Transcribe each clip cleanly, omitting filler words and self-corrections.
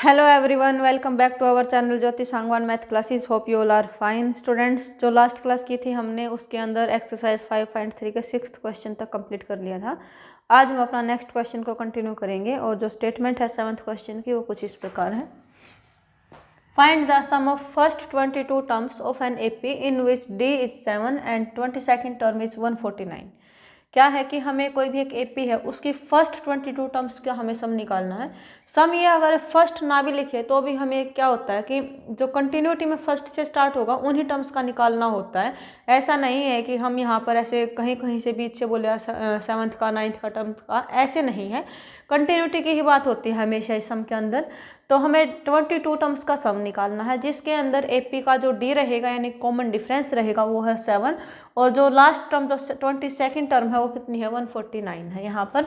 Hello everyone, welcome back to our channel Jyoti Sangwan math classes. Hope you all are fine students. जो last class की थी हमने उसके अंदर एक्सरसाइज 5.3 के 6th क्वेश्चन तक कंप्लीट कर लिया था। आज हम अपना नेक्स्ट क्वेश्चन को कंटिन्यू करेंगे और जो स्टेटमेंट है 7th क्वेश्चन की वो कुछ इस प्रकार है। Find the sum of first 22 terms of an AP in which d is 7 and 22nd term is 149। क्या है कि हमें कोई भी एक एपी है उसकी फर्स्ट 22 टर्म्स का हमें सम निकालना है। सम ये अगर फर्स्ट ना भी लिखे तो भी हमें क्या होता है कि जो कंटिन्यूटी में फर्स्ट से स्टार्ट होगा उन्हीं टर्म्स का निकालना होता है। ऐसा नहीं है कि हम यहाँ पर ऐसे कहीं कहीं से बीच से बोले 7th का 9th का टर्म का, ऐसे नहीं है। कंटिन्यूटी की ही बात होती है हमेशा इस सम के अंदर। तो हमें 22 टर्म्स का सम निकालना है जिसके अंदर एपी का जो डी रहेगा यानी कॉमन डिफरेंस रहेगा वो है 7 और जो लास्ट टर्म जो 22nd टर्म है वो कितनी है 149 है यहाँ पर।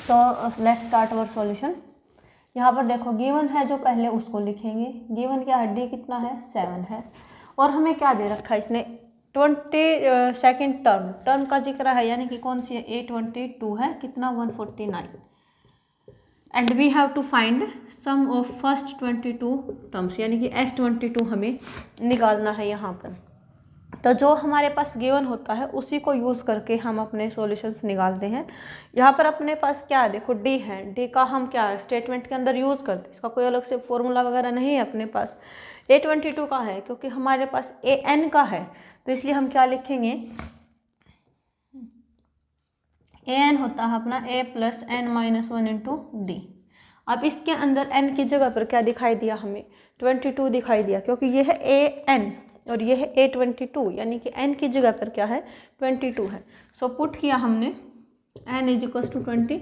तो लेट्स स्टार्ट अवर सॉल्यूशन। यहाँ पर देखो गिवन है जो पहले उसको लिखेंगे। गिवन क्या है, डी कितना है 7 है और हमें क्या दे रखा है इसने 22nd टर्म का जिक्र है यानी कि कौन सी है A22 है कितना 149 and we have to find sum of first 22 terms यानी कि S22 हमें निकालना है यहाँ पर। तो जो हमारे पास गिवन होता है उसी को यूज़ करके हम अपने सॉल्यूशंस निकालते हैं। यहाँ पर अपने पास क्या है, देखो डी है, डी का हम क्या है स्टेटमेंट के अंदर यूज़ करते हैं, इसका कोई अलग से फॉर्मूला वगैरह नहीं है अपने पास। A22 का है क्योंकि हमारे पास AN का है तो इसलिए हम क्या लिखेंगे, AN होता है अपना A + n - 1 × D। अब इसके अंदर n की जगह पर क्या दिखाई दिया, हमें 22 दिखाई दिया क्योंकि ये है AN और ये है A22 यानी कि n की जगह पर क्या है 22 है। सो पुट किया हमने n = 22।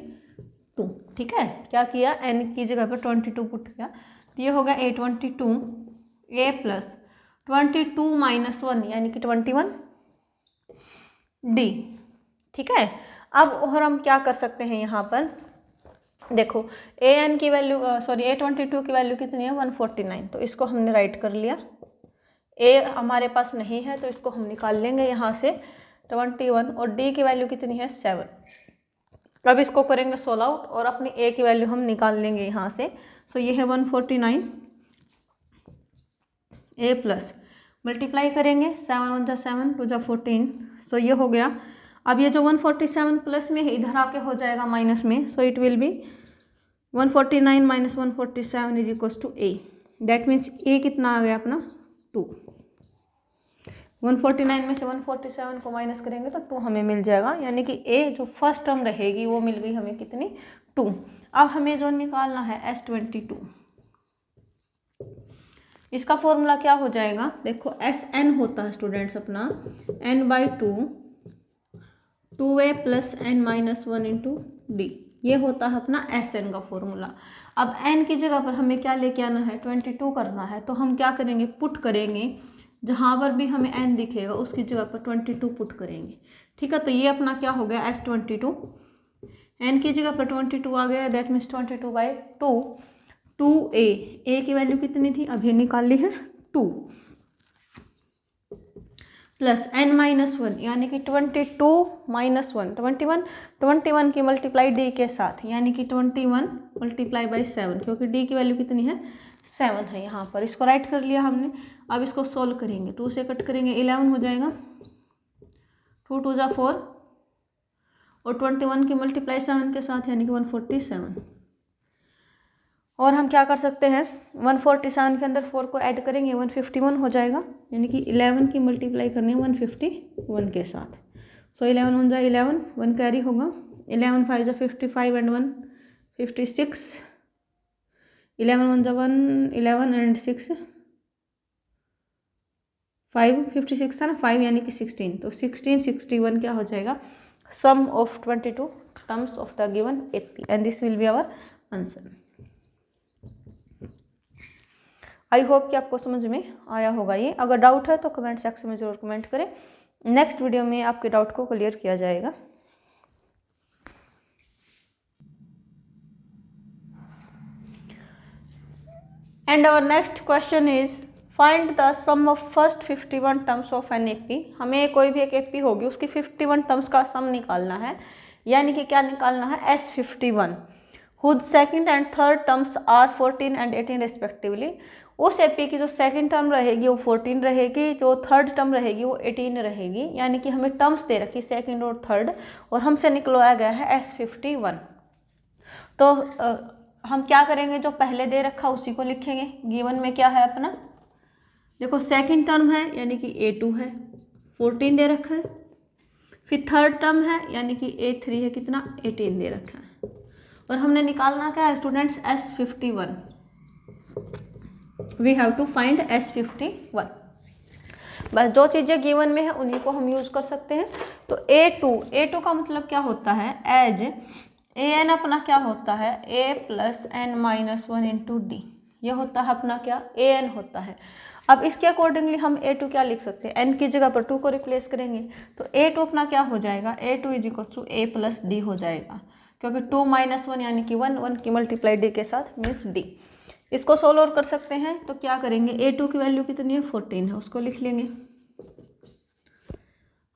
ठीक है, क्या किया n की जगह पर 22 पुट किया तो ये हो गया A22 A + 22 - 1 यानी कि 21 D। ठीक है, अब और हम क्या कर सकते हैं यहाँ पर, देखो AN की वैल्यू A22 की वैल्यू कितनी है 149 तो इसको हमने राइट कर लिया। A हमारे पास नहीं है तो इसको हम निकाल लेंगे यहाँ से 21 और D की वैल्यू कितनी है 7। अब इसको करेंगे सोल्व आउट और अपनी A की वैल्यू हम निकाल लेंगे यहाँ से। सो ये है 149 A + मल्टीप्लाई करेंगे 7 × 1 = 7 2 × 14। सो ये हो गया। अब ये जो 147 प्लस में है इधर आके हो जाएगा माइनस में। So it will be 149 - 147 = A। That means A कितना आ गया अपना 2। 149 में से 147 को माइनस करेंगे तो 2 हमें मिल जाएगा यानी कि A जो फर्स्ट टर्म रहेगी वो मिल गई हमें कितनी 2। अब हमें जो निकालना है S22, इसका फॉर्मूला क्या हो जाएगा, देखो SN होता है स्टूडेंट्स अपना n/2 2A + n - 1 × D। ये होता है अपना SN का फॉर्मूला। अब n की जगह पर हमें क्या लेके आना है 22 करना है तो हम क्या करेंगे पुट करेंगे, जहाँ पर भी हमें n दिखेगा उसकी जगह पर 22 पुट करेंगे। ठीक है, तो ये अपना क्या हो गया S22, n की जगह पर 22 आ गया दैट मीन्स 22/2 2A की वैल्यू कितनी थी अभी निकाल ली है 2 + n - 1 यानी कि 22 - 1 21 की मल्टीप्लाई D के साथ यानी कि 21 × 7 क्योंकि D की वैल्यू कितनी है 7 है यहाँ पर। इसको राइट कर लिया हमने। अब इसको सोल्व करेंगे, 2 से कट करेंगे 11 हो जाएगा, 2 × 2 = 4 और 21 की मल्टीप्लाई 7 के साथ यानी कि 147। और हम क्या कर सकते हैं 147 के अंदर 4 को ऐड करेंगे 151 हो जाएगा यानी कि 11 की मल्टीप्लाई करनी है 151 के साथ। सो 11 × 1 = 11, 1 कैरी होगा, 11 × 5 = 55 एंड 1 56, 11 × 1 = 1 11 एंड 6 5 56 था ना 5 यानी कि 16 तो 16 61 क्या हो जाएगा sum of 22 terms of the given AP and this will be our answer. I hope कि आपको समझ में आया होगा ये। अगर डाउट है तो कमेंट सेक्शन में ज़रूर कमेंट करें, नेक्स्ट वीडियो में आपके डाउट को क्लियर किया जाएगा। And our next question is find the sum of first 51 terms of an AP. हमें कोई भी एक एपी होगी उसकी 51 टर्म्स का सम निकालना है यानी कि क्या निकालना है S51। Whose second and third terms are 14 and 18 respectively. उस एपी की जो सेकंड टर्म रहेगी वो 14 रहेगी, जो थर्ड टर्म रहेगी वो 18 रहेगी। यानी कि हमें टर्म्स दे रखी सेकंड और थर्ड, और हमसे निकलवाया गया है S51। तो हम क्या करेंगे, जो पहले दे रखा उसी को लिखेंगे। गिवन में क्या है अपना, देखो सेकंड टर्म है यानी कि A2 है, 14 दे रखा है। फिर थर्ड टर्म है यानी कि A3 है, कितना 18 दे रखा है। और हमने निकालना क्या है students, S51। We have to find S51। बस जो चीज़ें गिवन में है उन्हीं को हम यूज़ कर सकते हैं। तो A2 का मतलब क्या होता है, एज an अपना क्या होता है, a plus n minus 1 into d. ये होता है अपना क्या, an होता है। अब इसके अकॉर्डिंगली हम A2 क्या लिख सकते हैं, n की जगह पर 2 को रिप्लेस करेंगे तो A2 अपना क्या हो जाएगा, A2 is equal to a plus d हो जाएगा, क्योंकि 2 माइनस 1 यानी कि 1 की मल्टीप्लाई डी के साथ मीन्स डी। इसको सोल्व और कर सकते हैं तो क्या करेंगे, A2 की वैल्यू कितनी है, 14 है, उसको लिख लेंगे।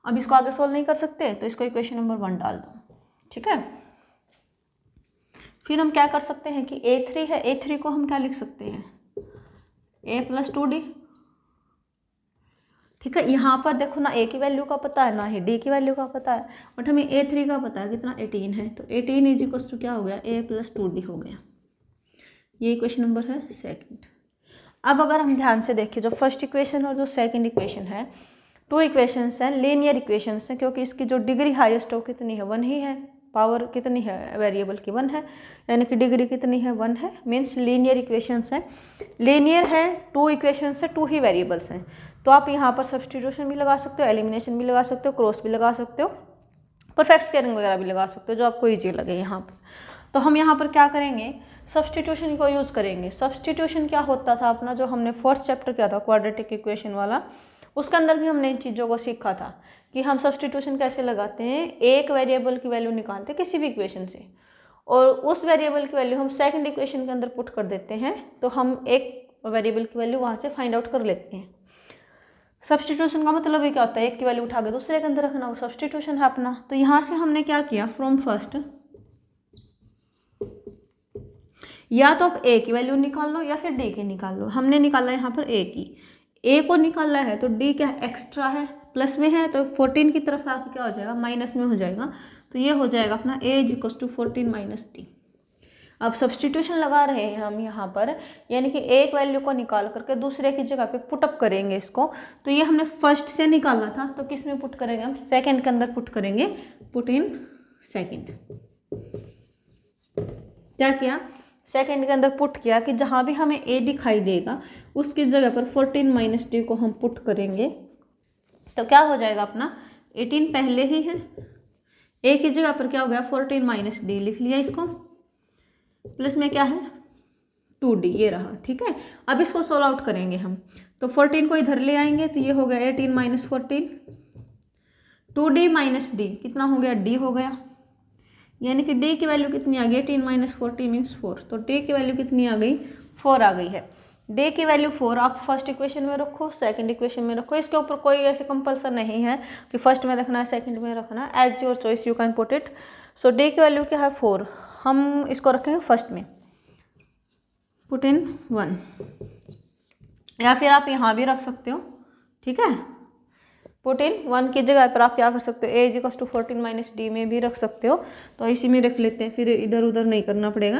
अब इसको आगे सोल्व नहीं कर सकते तो इसको इक्वेशन नंबर 1 डाल दो, ठीक है। फिर हम क्या कर सकते हैं कि A3 है, A3 को हम क्या लिख सकते हैं, a प्लस 2d, ठीक है। यहाँ पर देखो ना a की वैल्यू का पता है ना ही d की वैल्यू का पता है, बट हमें A3 का पता है कितना 18 है, तो 18 इज इक्वल टू क्या हो गया, a प्लस 2d हो गया। ये इक्वेशन नंबर है सेकंड। अब अगर हम ध्यान से देखें, जो फर्स्ट इक्वेशन और जो सेकंड इक्वेशन है, 2 इक्वेशंस हैं, लीनियर इक्वेशंस हैं, क्योंकि इसकी जो डिग्री हाईएस्ट हो कितनी है, 1 ही है। पावर कितनी है वेरिएबल की, 1 है, यानी कि डिग्री कितनी है, 1 है। मीन्स लीनियर इक्वेशंस हैं, लीनियर है, 2 इक्वेशंस है, 2 ही वेरिएबल्स हैं। तो आप यहाँ पर सब्सटीट्यूशन भी लगा सकते हो, एलिमिनेशन भी लगा सकते हो, क्रॉस भी लगा सकते हो, परफेक्ट स्क्वायरिंग वगैरह भी लगा सकते हो, जो आपको ईजी लगे यहाँ पर। तो हम यहाँ पर क्या करेंगे, सब्सटीट्यूशन को यूज़ करेंगे। सब्सटीट्यूशन क्या होता था अपना, जो हमने फोर्थ चैप्टर किया था क्वाड्रेटिक इक्वेशन वाला, उसके अंदर भी हमने इन चीज़ों को सीखा था कि हम सब्सटीट्यूशन कैसे लगाते हैं। एक वेरिएबल की वैल्यू निकालते हैं किसी भी इक्वेशन से, और उस वेरिएबल की वैल्यू हम सेकंड इक्वेशन के अंदर पुट कर देते हैं, तो हम एक वेरिएबल की वैल्यू वहाँ से फाइंड आउट कर लेते हैं। सब्सटीट्यूशन का मतलब ये क्या होता है, एक की वैल्यू उठा के दूसरे के अंदर रखना, वो सब्सटीट्यूशन है अपना। तो यहाँ से हमने क्या किया, फ्रॉम फर्स्ट, या तो आप ए की वैल्यू निकाल लो या फिर डी की निकाल लो। हमने निकाला यहाँ पर ए की, ए को निकालना है तो डी क्या एक्स्ट्रा है, प्लस में है, तो 14 की तरफ आके क्या हो जाएगा, माइनस में हो जाएगा। तो ये हो जाएगा अपना A is equal to 14 minus D. अब सब्सटीट्यूशन लगा रहे हैं हम यहाँ पर, यानी कि एक वैल्यू को निकाल करके दूसरे की जगह पे पुटअप करेंगे इसको। तो ये हमने फर्स्ट से निकाला था, तो किस में पुट करेंगे, हम सेकंड के अंदर पुट करेंगे, पुट इन सेकंड। क्या किया, सेकंड के अंदर पुट किया कि जहाँ भी हमें ए दिखाई देगा उसकी जगह पर 14 माइनस डी को हम पुट करेंगे, तो क्या हो जाएगा अपना 18 पहले ही है, ए की जगह पर क्या हो गया 14 माइनस डी लिख लिया इसको, प्लस में क्या है 2d, ये रहा, ठीक है। अब इसको सोल्व आउट करेंगे हम, तो 14 को इधर ले आएंगे तो ये हो गया 18 माइनस 14, 2d माइनस डी कितना हो गया, d हो गया, यानी कि d की वैल्यू कितनी आ गई, 18 माइनस 40 मीन्स 4। तो d की वैल्यू कितनी आ गई, 4 आ गई है। d की वैल्यू 4 आप फर्स्ट इक्वेशन में रखो, सेकंड इक्वेशन में रखो, इसके ऊपर कोई ऐसे कंपल्सन नहीं है कि फर्स्ट में रखना है सेकंड में रखना है, as your choice you can put it. So d की वैल्यू क्या है 4, हम इसको रखेंगे फर्स्ट में, पुट इन 1, या फिर आप यहाँ भी रख सकते हो, ठीक है। पुट इन 1 की जगह पर आप क्या कर सकते हो, A is equal to 14 minus D में भी रख सकते हो, तो इसी में रख लेते हैं, फिर इधर उधर नहीं करना पड़ेगा।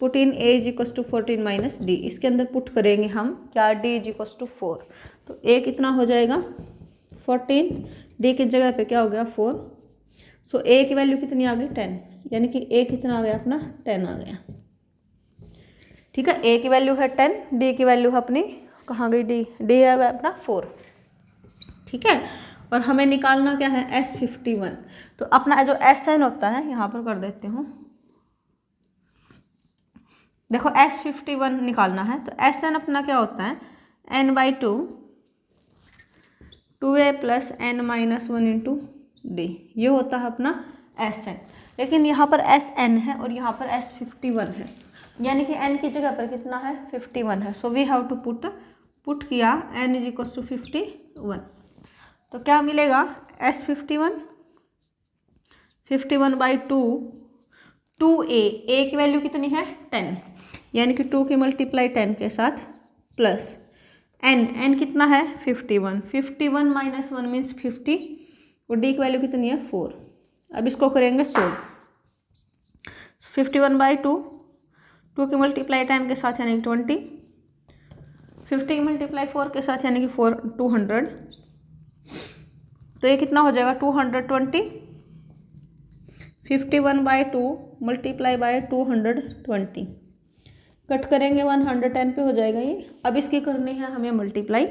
Put in a is equal to 14 minus d, इसके अंदर पुट करेंगे हम क्या, डी इज इक्वल टू 4, तो ए कितना हो जाएगा 14, डी की जगह पे क्या हो गया 4। सो ए की वैल्यू कितनी आ गई 10, यानी कि ए कितना आ गया अपना 10 आ गया, ठीक है। ए की वैल्यू है 10, डी की वैल्यू है अपनी, कहाँ गई डी है अपना 4, ठीक है। और हमें निकालना क्या है S51, तो अपना जो SN होता है यहाँ पर कर देते हूँ, देखो S51 निकालना है, तो SN अपना क्या होता है n/2 2a plus n minus 1 into d, ये होता है अपना SN। लेकिन यहाँ पर SN है और यहाँ पर S51 है, यानी कि n की जगह पर कितना है 51 है। So we have to put किया n इज इक्वल टू 51, तो क्या मिलेगा S51 51/2 2a की वैल्यू कितनी है 10, यानी कि 2 की मल्टीप्लाई 10 के साथ प्लस n कितना है 51, 51 माइनस 1 मीन्स 50 और d की वैल्यू कितनी है 4। अब इसको करेंगे सोल्व। 51/2, 2 की मल्टीप्लाई 10 के साथ यानी कि 20, 50 की मल्टीप्लाई 4 के साथ यानी कि 200, तो ये कितना हो जाएगा 220। 51/2 मल्टीप्लाई बाय 220, कट करेंगे 110 पे हो जाएगा ये। अब इसकी करनी है हमें मल्टीप्लाई,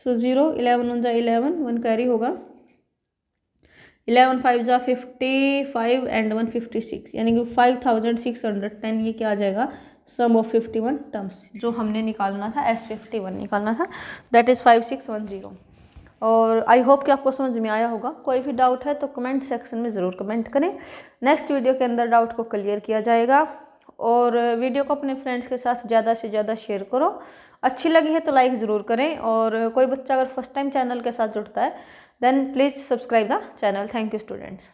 सो 0, 11 1 11, 1 कैरी होगा, 11 5 55 एंड 1 56, यानी कि 5610। ये क्या आ जाएगा सम ऑफ 51 टर्म्स, जो हमने निकालना था S51 निकालना था, दैट इज़ 5610। और आई होप कि आपको समझ में आया होगा। कोई भी डाउट है तो कमेंट सेक्शन में ज़रूर कमेंट करें, नेक्स्ट वीडियो के अंदर डाउट को क्लियर किया जाएगा। और वीडियो को अपने फ्रेंड्स के साथ ज़्यादा से ज़्यादा शेयर करो, अच्छी लगी है तो लाइक ज़रूर करें। और कोई बच्चा अगर फर्स्ट टाइम चैनल के साथ जुड़ता है then please subscribe the channel. Thank you students.